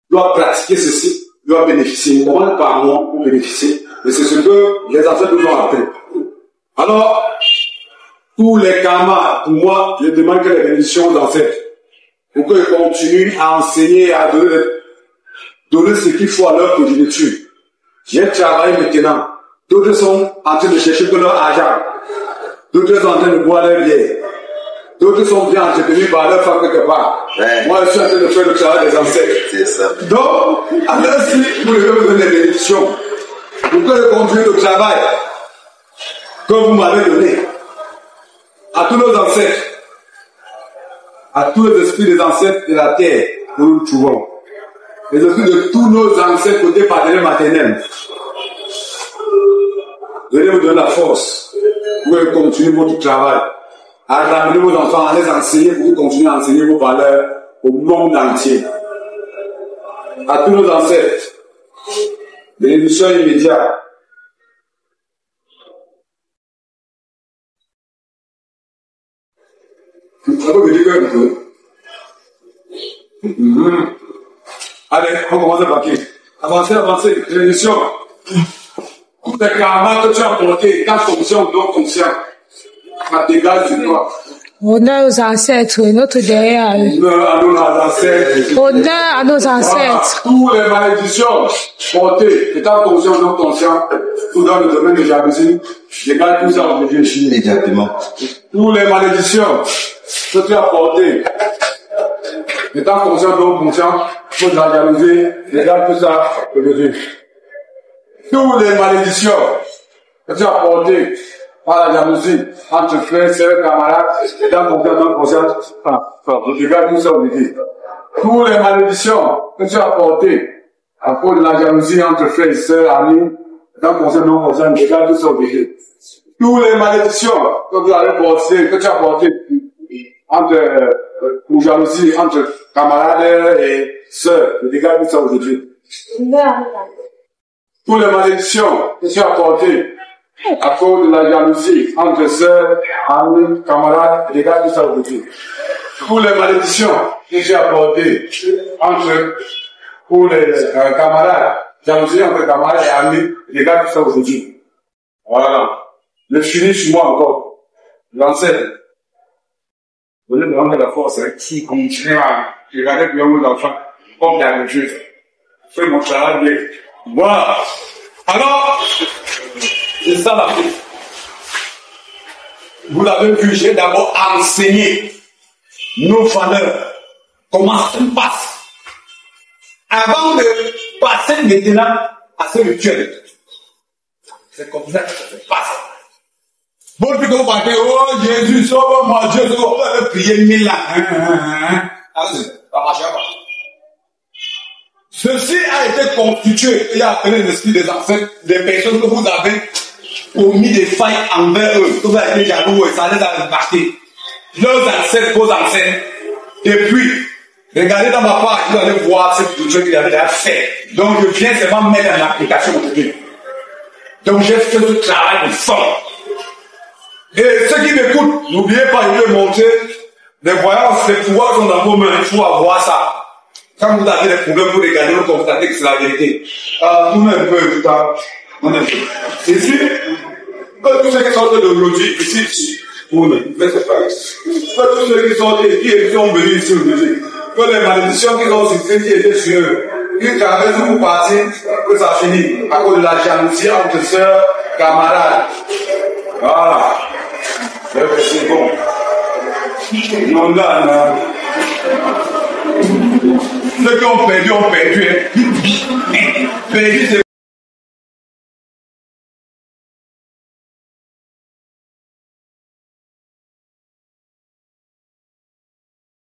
doit pratiquer ceci, doit bénéficier. On demande par mois pour bénéficier. Mais c'est ce que les ancêtres nous ont appris. Alors, tous les karmas, pour moi, je demande que les bénédictions aux ancêtres, pour qu'ils continuent à enseigner, à donner ce qu'il faut à leur progéniture. J'ai travaillé maintenant. D'autres sont en train de chercher pour leur argent. D'autres sont en train de boire leur bière. D'autres sont bien entretenus par leur femme quelque part. Ouais. Moi, je suis en train de faire le travail des ancêtres. C'est ça. Donc, alors si vous devez me donner des bénédictions, vous pouvez conduire le travail que vous m'avez donné à tous nos ancêtres, à tous les esprits des ancêtres de la terre que nous trouvons, les esprits de tous nos ancêtres côté paternel maternel. Donnez-vous de la force pour continuer votre travail, à ramener vos enfants, à les enseigner pour continuer à enseigner vos valeurs au monde entier. À tous nos ancêtres, bénédiction immédiate. Ça peut me dire un peu. Allez, on commence par qui? Avancez. Bénédiction. Tous les karmas que tu as portés, tant conscient ou non conscient, ça dégage sur toi. Honneur aux ancêtres, notre derrière. Honneur à nos ancêtres. Honneur à nos ancêtres. Toutes les malédictions portées, étant conscient ou non conscient, tout dans le domaine de jalousie, dégage tout ça aujourd'hui. Exactement. Toutes les malédictions que tu as portées, étant conscient ou non conscient, pour la jalousie, dégage tout ça aujourd'hui. Toutes les malédictions que tu as portées par la jalousie entre frères, sœurs, camarades, étant conscient ou non conscient, dégage tout ça aujourd'hui. Toutes les malédictions que tu as portées à cause de la jalousie entre frères, sœurs, amis, étant conscient ou non conscient, dégage tout ça aujourd'hui. Toutes les malédictions que vous avez portées, que tu as portées pour jalousie entre camarades et sœurs, dégage tout ça aujourd'hui. Toutes les malédictions que tu as portées à cause de la jalousie entre sœurs, amis, camarades, dégage tout ça aujourd'hui. Toutes les malédictions que tu as portées pour les camarades, jalousie entre camarades et amis, dégage tout ça aujourd'hui. Voilà. Je finis sur moi encore. J'enseigne. Vous allez me rendre la force qui continue à regarder bien vos enfants comme d'habitude. Fais mon travail bien. Voilà. Alors, c'est ça la vie. Vous l'avez vu, j'ai d'abord enseigné nos valeurs. Comment ça se passe. Avant de passer maintenant à ce rituel. C'est comme ça que ça se passe. Bon, puis qu'on partait, oh Jésus, sauve-moi, Dieu, sauve-moi, on va prier 1000 ans. Ça marche pas. Ceci a été constitué et appelé l'esprit des ancêtres, des personnes que vous avez commis des failles envers eux, que vous avez été jaloux et ça les a impactés. Leurs ancêtres, vos ancêtres. Et puis, regardez dans ma page, vous allez voir cette culture qu'il avait déjà fait. Donc, je viens seulement mettre en application aujourd'hui. Donc, j'ai fait ce travail de fond. Et ceux qui m'écoutent, n'oubliez pas, je vais montrer les voyances, les pouvoirs sont dans vos mains, il faut avoir ça. Quand vous avez des problèmes, vous regardez, vous constatez que c'est la vérité. Tournez un peu, tout à l'heure. Ici, que tous ceux qui sont d'aujourd'hui, ici, tournez, laissez faire. Que tous ceux qui sont qui sont venus ici aujourd'hui, que les malédictions qui sont succès, qui étaient sur eux, qu'ils traversent pour partir, que ça finit, à cause de la jalousie entre sœurs, camarades. Voilà. C'est bon. Non, là. Ceux qui ont perdu, ont perdu. Perdu, c'est